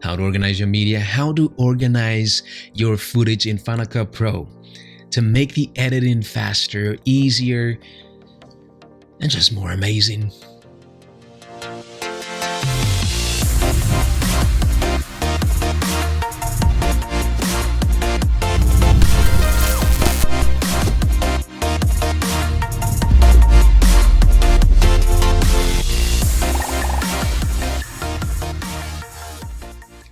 how to organize your media, how to organize your footage in Final Cut Pro to make the editing faster, easier, and just more amazing.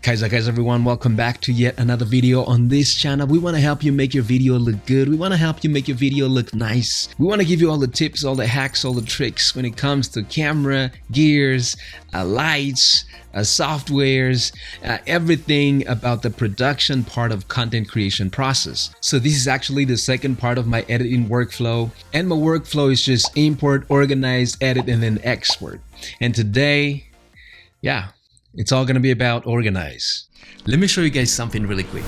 Guys, everyone, welcome back to yet another video on this channel. We want to help you make your video look good. We want to help you make your video look nice. We want to give you all the tips, all the hacks, all the tricks when it comes to camera, gears, lights, softwares, everything about the production part of content creation process. So this is actually the second part of my editing workflow, and my workflow is just import, organize, edit, and then export. And today, it's all going to be about organize. Let me show you guys something really quick.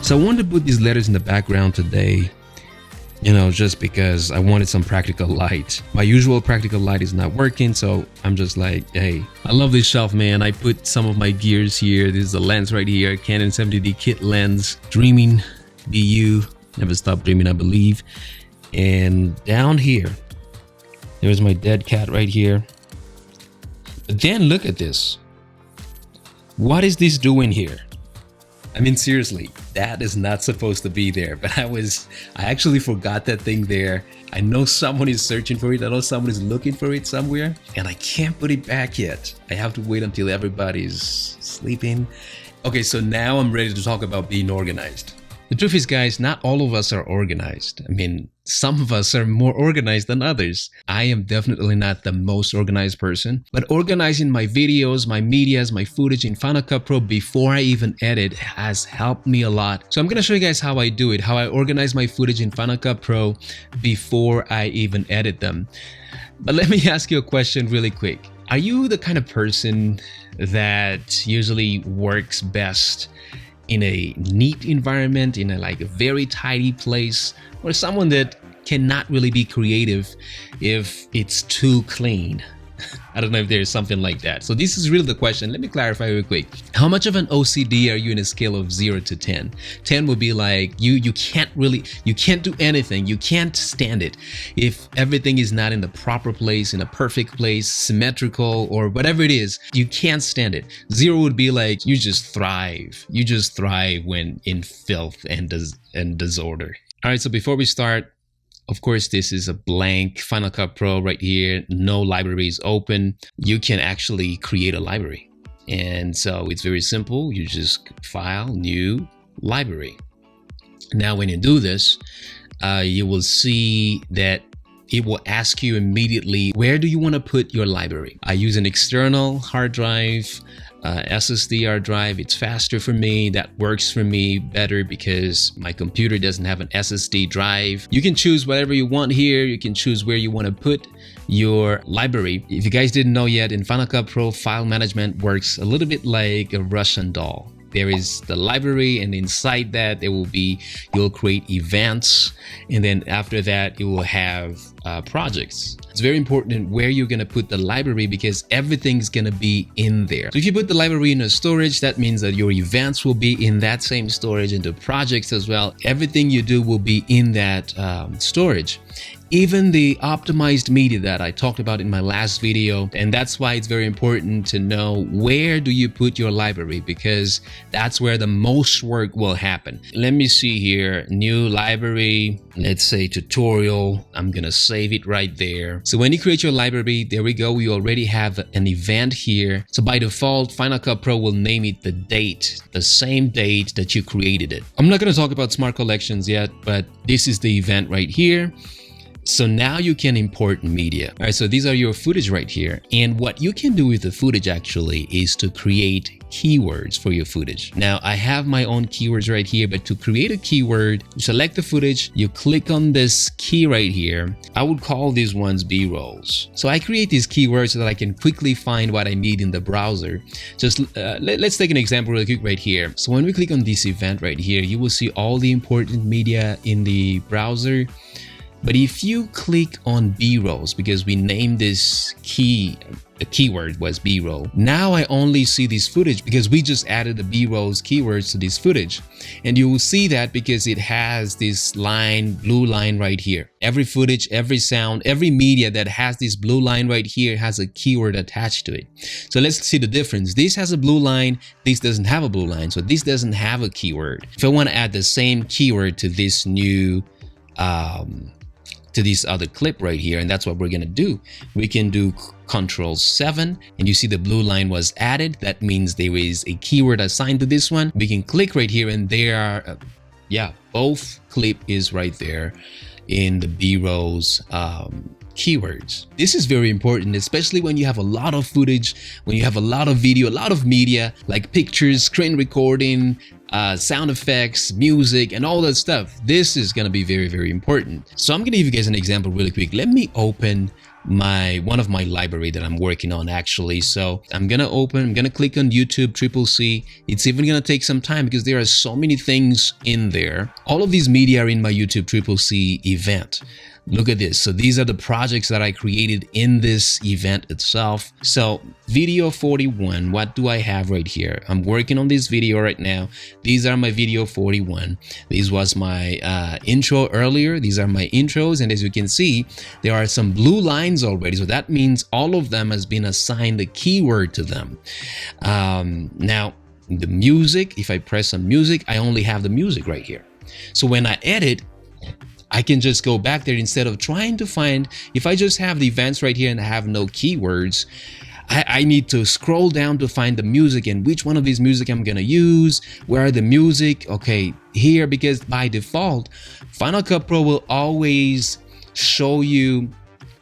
So I wanted to put these letters in the background today, just because I wanted some practical light. My usual practical light is not working, so I'm just like, hey, I love this shelf, man. I put some of my gears here. This is the lens right here, Canon 70D kit lens, dreaming, BU, never stop dreaming, I believe. And down here, there's my dead cat right here. But then look at this. What is this doing here? I mean, seriously, that is not supposed to be there, but I actually forgot that thing there. I know someone is searching for it. I know someone is looking for it somewhere, and I can't put it back yet. I have to wait until everybody's sleeping. Okay, so now I'm ready to talk about being organized. The truth is, guys, not all of us are organized. I mean, some of us are more organized than others. I am definitely not the most organized person, but organizing my videos, my medias, my footage in Final Cut Pro before I even edit has helped me a lot. So I'm going to show you guys how I do it, how I organize my footage in Final Cut Pro before I even edit them. But let me ask you a question really quick. Are you the kind of person that usually works best in a neat environment, in a very tidy place, or someone that cannot really be creative if it's too clean? I don't know if there's something like that. So this is really the question. Let me clarify real quick. How much of an OCD are you in a scale of 0 to 10? 10 would be like you can't do anything. You can't stand it if everything is not in the proper place, in a perfect place, symmetrical, or whatever it is. You can't stand it. 0 would be like you just thrive. You just thrive when in filth and disorder. All right, so before we start, of course, this is a blank Final Cut Pro right here. No libraries open. You can actually create a library. And so it's very simple. You just file, new, library. Now, when you do this, you will see that it will ask you immediately, where do you want to put your library? I use an external hard drive, SSD drive. It's faster for me. That works for me better because my computer doesn't have an SSD drive. You can choose whatever you want here. You can choose where you want to put your library. If you guys didn't know yet, in Final Cut Pro, file management works a little bit like a Russian doll. There is the library, and inside that you'll create events, and then after that you will have projects. It's very important where you're going to put the library because everything's going to be in there. So if you put the library in a storage, that means that your events will be in that same storage, and the projects as well. Everything you do will be in that storage. Even the optimized media that I talked about in my last video. And that's why it's very important to know where do you put your library, because that's where the most work will happen. Let me see here, new library, let's say tutorial. I'm gonna save it right there. So when you create your library, there we go. We already have an event here. So by default, Final Cut Pro will name it the date, the same date that you created it. I'm not gonna talk about smart collections yet, but this is the event right here. So now you can import media. All right, so these are your footage right here. And what you can do with the footage actually is to create keywords for your footage. Now I have my own keywords right here, but to create a keyword, you select the footage, you click on this key right here. I would call these ones B-rolls. So I create these keywords so that I can quickly find what I need in the browser. Just let's take an example really quick right here. So when we click on this event right here, you will see all the important media in the browser. But if you click on B-rolls, because we named this the keyword was B-roll. Now I only see this footage because we just added the B-rolls keywords to this footage. And you will see that because it has this line, blue line right here. Every footage, every sound, every media that has this blue line right here has a keyword attached to it. So let's see the difference. This has a blue line, this doesn't have a blue line. So this doesn't have a keyword. If I want to add the same keyword to this new to this other clip right here, and that's what we're gonna do. We can do Control-7, and you see the blue line was added. That means there is a keyword assigned to this one. We can click right here, and there are, both clip is right there in the B-rolls keywords. This is very important, especially when you have a lot of footage, when you have a lot of video, a lot of media, like pictures, screen recording, sound effects, music, and all that stuff. This is going to be very, very important. So I'm going to give you guys an example really quick. Let me open one of my library that I'm working on actually. So I'm going to click on YouTube CCC. It's even going to take some time because there are so many things in there. All of these media are in my YouTube CCC event. Look at this. So these are the projects that I created in this event itself. So video 41, what do I have right here? I'm working on this video right now. These are my video 41. This was my intro earlier. These are my intros. And as you can see, there are some blue lines already. So that means all of them has been assigned a keyword to them. Now, the music, if I press on music, I only have the music right here. So when I edit, I can just go back there instead of trying to find, if I just have the events right here and I have no keywords, I need to scroll down to find the music and which one of these music I'm gonna use, where are the music, okay, here, because by default, Final Cut Pro will always show you,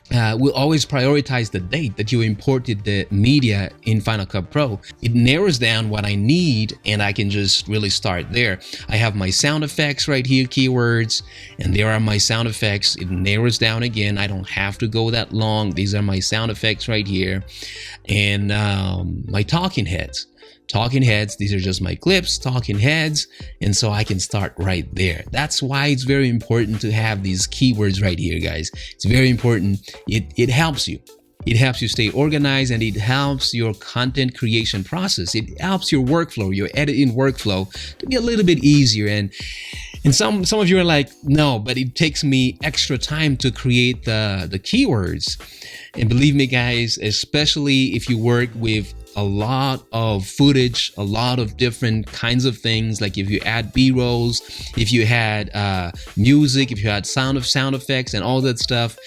will always prioritize the date that you imported the media in Final Cut Pro. It narrows down what I need and I can just really start there. I have my sound effects right here, keywords, and there are my sound effects. It narrows down again. I don't have to go that long. These are my sound effects right here. And my talking heads. Talking heads, these are just my clips, talking heads, and so I can start right there. That's why it's very important to have these keywords right here, guys. It's very important. It helps you. It helps you stay organized and it helps your content creation process. It helps your workflow, your editing workflow to be a little bit easier. And some of you are like, no, but it takes me extra time to create the keywords. And believe me, guys, especially if you work with a lot of footage, a lot of different kinds of things, like if you add B-rolls, if you had music, if you had sound effects and all that stuff,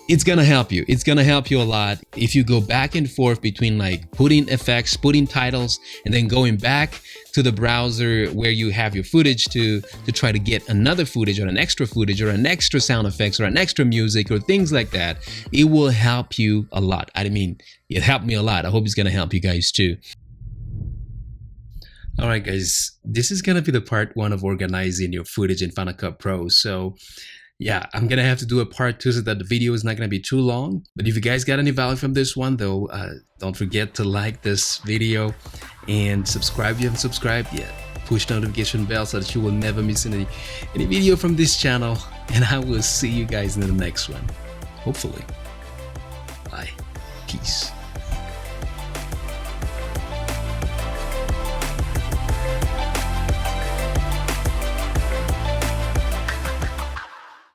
it's gonna help you. It's gonna help you a lot if you go back and forth between like putting effects, putting titles, and then going back to the browser where you have your footage to try to get another footage or an extra sound effects or an extra music or things like that. It will help you a lot. I mean, it helped me a lot. I hope it's gonna help you guys too. All right, guys, this is gonna be the part 1 of organizing your footage in Final Cut Pro. So yeah, I'm gonna have to do a part 2 so that the video is not gonna be too long. But if you guys got any value from this one though, don't forget to like this video and subscribe if you haven't subscribed yet. Push notification bell so that you will never miss any video from this channel. And I will see you guys in the next one, hopefully. Bye. Peace.